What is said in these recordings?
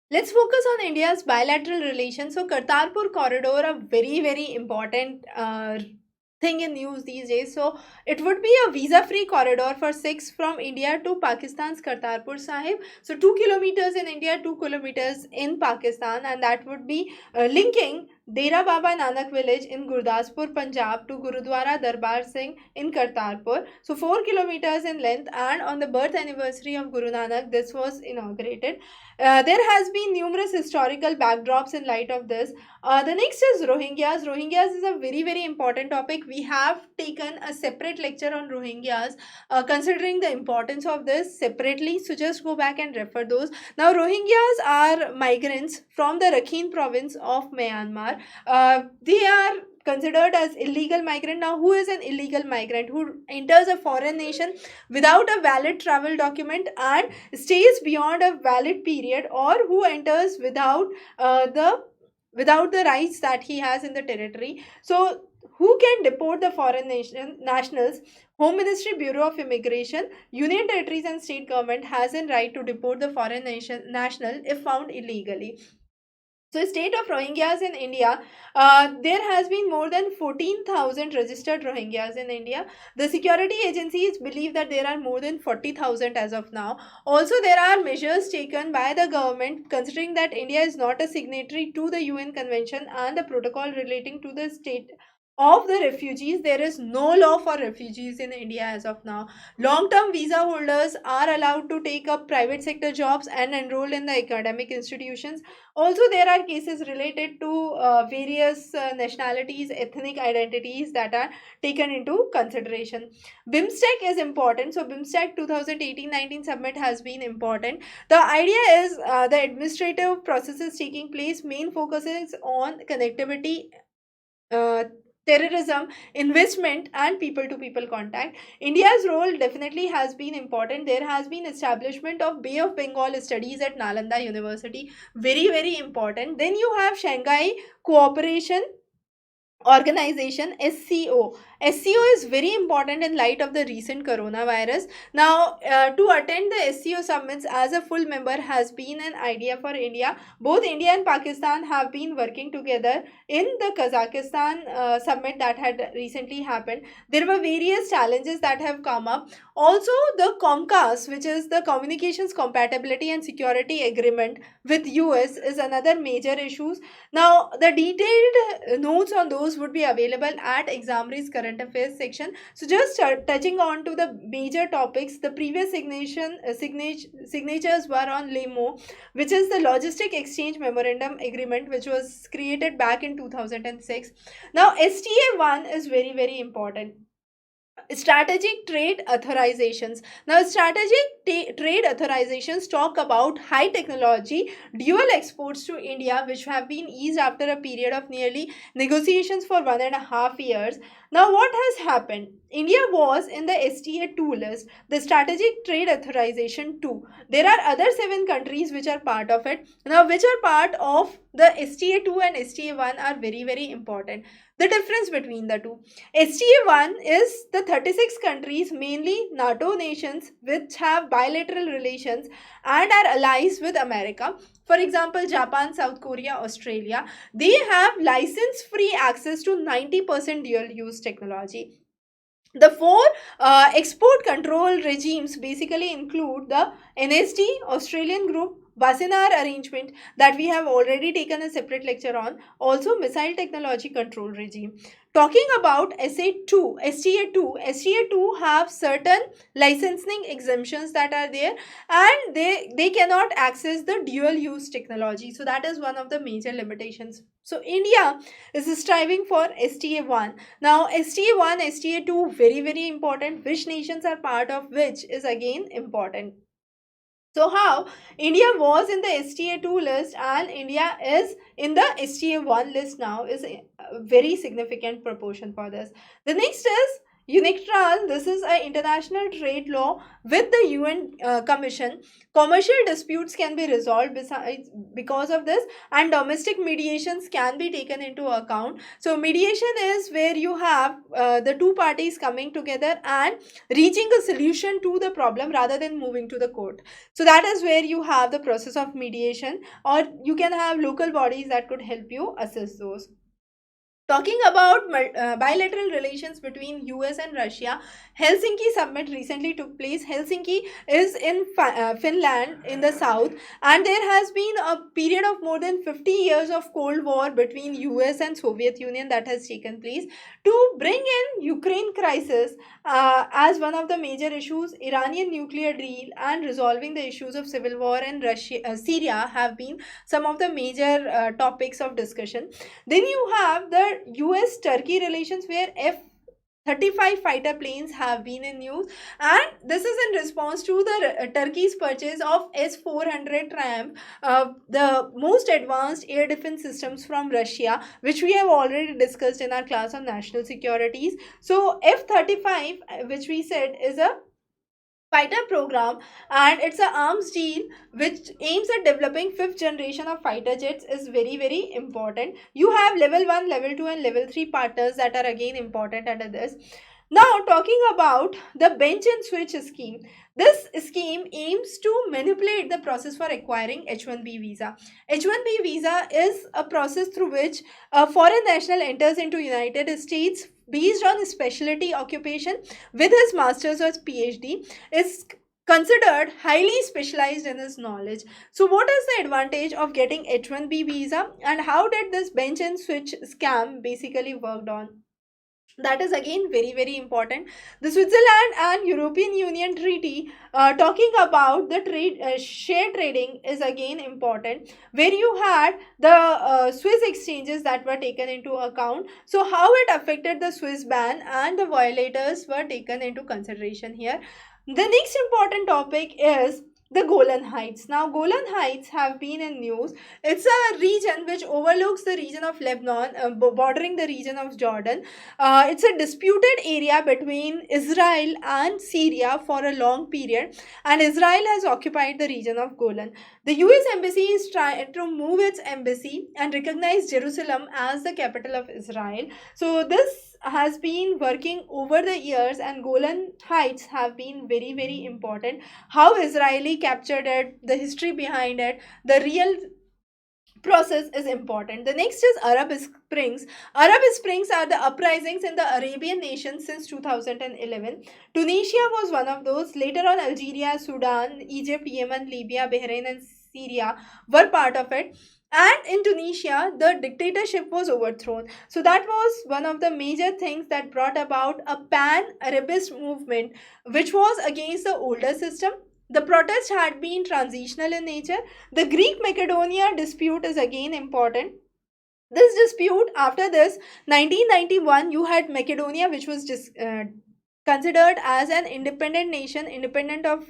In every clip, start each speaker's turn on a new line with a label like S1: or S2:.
S1: Let's focus on India's bilateral relations. So, Kartarpur corridor, a very important thing in news these days. So, it would be a visa-free corridor for Sikhs from India to Pakistan's Kartarpur Sahib. So, 2 kilometers in India, 2 kilometers in Pakistan, and that would be linking Dera Baba Nanak village in Gurdaspur, Punjab, to Gurudwara Darbar Singh in Kartarpur. So, 4 kilometers in length, and on the birth anniversary of Guru Nanak, this was inaugurated. There has been numerous historical backdrops in light of this. The next is Rohingyas. Rohingyas is a very important topic. We have taken a separate lecture on Rohingyas, considering the importance of this separately. So just go back and refer those. Now, Rohingyas are migrants from the Rakhine province of Myanmar. They are considered as illegal migrant. Now, who is an illegal migrant? Who enters a foreign nation without a valid travel document and stays beyond a valid period, or who enters without the rights that he has in the territory. So who can deport the foreign nation nationals? Home Ministry, Bureau of Immigration, Union Territories and State Government has a right to deport the foreign nation national if found illegally. So, state of Rohingyas in India, there has been more than 14,000 registered Rohingyas in India. The security agencies believe that there are more than 40,000 as of now. Also, there are measures taken by the government considering that India is not a signatory to the UN Convention and the protocol relating to the state of the refugees. There is no law for refugees in India as of now. Long term visa holders are allowed to take up private sector jobs and enroll in the academic institutions. Also, there are cases related to various nationalities, ethnic identities that are taken into consideration. BIMSTEC is important. So, BIMSTEC 2018-19 summit has been important. The idea is the administrative processes taking place, main focuses on connectivity, uh, terrorism, investment, and people to people contact. India's role definitely has been important. There has been establishment of Bay of Bengal studies at Nalanda University, very important. Then you have Shanghai Cooperation Organization, SCO. SCO is very important in light of the recent coronavirus. Now, to attend the SCO summits as a full member has been an idea for India. Both India and Pakistan have been working together in the Kazakhstan summit that had recently happened. There were various challenges that have come up. Also, the COMCAS, which is the Communications Compatibility and Security Agreement with US, is another major issue. Now, the detailed notes on those would be available at Examrace current affairs section. So, just touching on to the major topics, the previous signatures were on LEMO, which is the Logistic Exchange Memorandum Agreement, which was created back in 2006. Now, STA1 is very important. Strategic trade authorizations. Now, strategic trade authorizations talk about high technology dual exports to India, which have been eased after a period of nearly negotiations for 1.5 years. Now, what has happened? India was in the STA2 list, the strategic trade authorization 2. There are other 7 countries which are part of it. Now, which are part of the STA2 and STA1 are very important. The difference between the two: STA1 is the 36 countries, mainly NATO nations, which have bilateral relations and are allies with America. For example, Japan, South Korea, Australia. They have license free access to 90% dual use technology. The four export control regimes basically include the NSD, Australian Group, Basinar arrangement that we have already taken a separate lecture on, also missile technology control regime. Talking about SA2, STA2, STA2 have certain licensing exemptions that are there, and they cannot access the dual use technology. So that is one of the major limitations. So India is striving for STA1. Now, STA1, STA2, very important. Which nations are part of which is again important. So, how India was in the STA2 list and India is in the STA1 list now is a very significant proportion for this. The next is UNITRAL, this is an international trade law with the UN Commission. Commercial disputes can be resolved because of this, and domestic mediations can be taken into account. So mediation is where you have the two parties coming together and reaching a solution to the problem rather than moving to the court. So that is where you have the process of mediation, or you can have local bodies that could help you assess those. Talking about bilateral relations between US and Russia, Helsinki summit recently took place. Helsinki is in Finland in the south, and there has been a period of more than 50 years of Cold War between US and Soviet Union that has taken place. To bring in Ukraine crisis as one of the major issues, Iranian nuclear deal and resolving the issues of civil war in Syria have been some of the major topics of discussion. Then you have the US Turkey relations, where F-35 fighter planes have been in news, and this is in response to the Turkey's purchase of S-400 Triumph, the most advanced air defense systems from Russia, which we have already discussed in our class on national securities. So F-35, which we said is a fighter program, and it's an arms deal which aims at developing fifth generation of fighter jets, is very important. You have level 1, level 2 and level 3 partners that are again important under this. Now talking about the bench and switch scheme. This scheme aims to manipulate the process for acquiring H-1B visa. H-1B visa is a process through which a foreign national enters into United States based on his specialty occupation with his master's or PhD, is considered highly specialized in his knowledge. So what is the advantage of getting H-1B visa, and how did this bench and switch scam basically worked on? That is again very important. The Switzerland and European Union treaty, talking about the trade share trading, is again important, where you had the Swiss exchanges that were taken into account. So how it affected the Swiss ban and the violators were taken into consideration here. The next important topic is the Golan Heights. Now, Golan Heights have been in news. It's a region which overlooks the region of Lebanon, bordering the region of Jordan. It's a disputed area between Israel and Syria for a long period, and Israel has occupied the region of Golan. The US Embassy is trying to move its embassy and recognize Jerusalem as the capital of Israel. So this has been working over the years, and Golan Heights have been very important. How Israeli captured it, the history behind it, the real process is important. The next is Arab Springs. Arab Springs are the uprisings in the Arabian nations since 2011. Tunisia was one of those. Later on, Algeria, Sudan, Egypt, Yemen, Libya, Bahrain and Syria were part of it. And in Tunisia, the dictatorship was overthrown. So that was one of the major things that brought about a pan-Arabist movement, which was against the older system. The protest had been transitional in nature. The Greek Macedonia dispute is again important. This dispute, after this, 1991, you had Macedonia, which was considered as an independent nation, independent of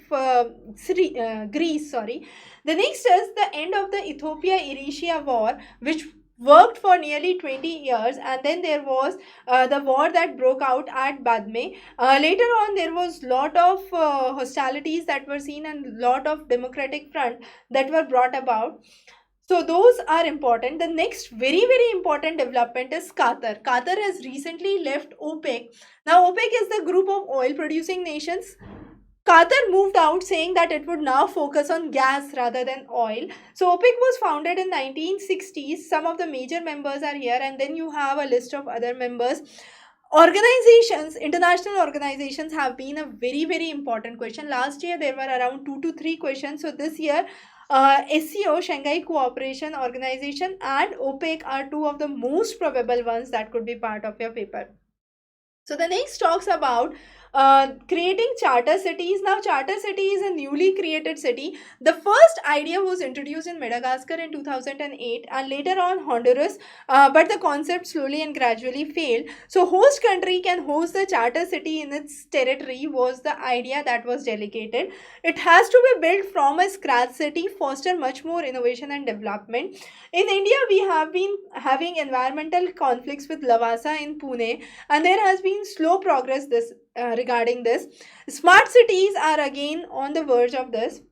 S1: Greece, sorry. The next is the end of the Ethiopia-Eritrea war, which worked for nearly 20 years, and then there was the war that broke out at Badme. Later on, there was lot of hostilities that were seen, and lot of democratic front that were brought about. So those are important. The next very important development is Qatar. Qatar has recently left OPEC. Now OPEC is the group of oil producing nations. Qatar moved out, saying that it would now focus on gas rather than oil. So OPEC was founded in 1960s. Some of the major members are here, and then you have a list of other members. Organizations, international organizations have been a very important question. Last year there were around 2 to 3 questions. So this year SCO, Shanghai Cooperation Organization, and OPEC are two of the most probable ones that could be part of your paper. So the next talks about creating charter cities. Now, charter city is a newly created city. The first idea was introduced in Madagascar in 2008 and later on Honduras, but the concept slowly and gradually failed. So, host country can host the charter city in its territory was the idea that was delegated. It has to be built from a scratch city, foster much more innovation and development. In India, we have been having environmental conflicts with Lavasa in Pune, and there has been slow progress regarding this. Smart cities are again on the verge of this.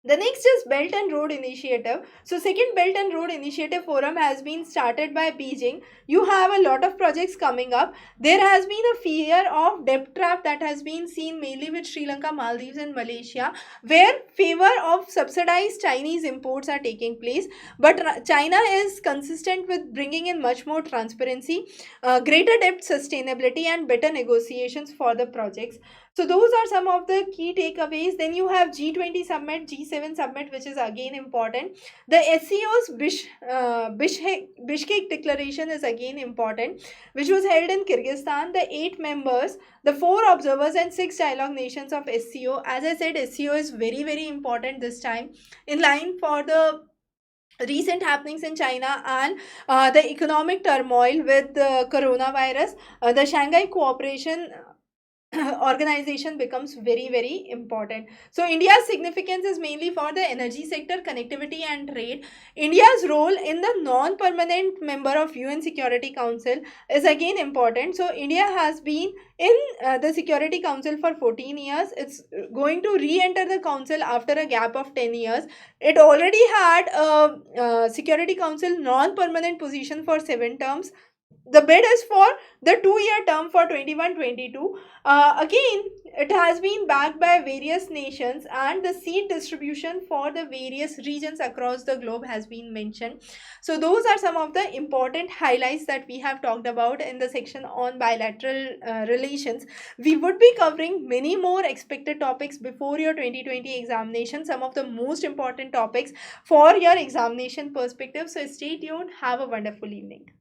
S1: The next is Belt and Road Initiative. So, second Belt and Road Initiative Forum has been started by Beijing. You have a lot of projects coming up. There has been a fear of debt trap that has been seen mainly with Sri Lanka, Maldives and Malaysia, where favor of subsidized Chinese imports are taking place. But China is consistent with bringing in much more transparency, greater debt sustainability and better negotiations for the projects. So those are some of the key takeaways. Then you have G20 summit, G7 summit, which is again important. The SCO's Bishkek declaration is again important, which was held in Kyrgyzstan. The 8 members, the 4 observers and 6 dialogue nations of SCO. As I said, SCO is very, very important this time, in line for the recent happenings in China and the economic turmoil with the coronavirus. The Shanghai Cooperation organization becomes very, very important. So India's significance is mainly for the energy sector, connectivity and trade. India's role in the non-permanent member of UN Security Council is again important. So India has been in the Security Council for 14 years. It's going to re-enter the council after a gap of 10 years. It already had a Security Council non-permanent position for 7 terms. The bid is for the 2-year term for 21-22. Again, it has been backed by various nations, and the seat distribution for the various regions across the globe has been mentioned. So those are some of the important highlights that we have talked about in the section on bilateral relations. We would be covering many more expected topics before your 2020 examination, some of the most important topics for your examination perspective. So stay tuned. Have a wonderful evening.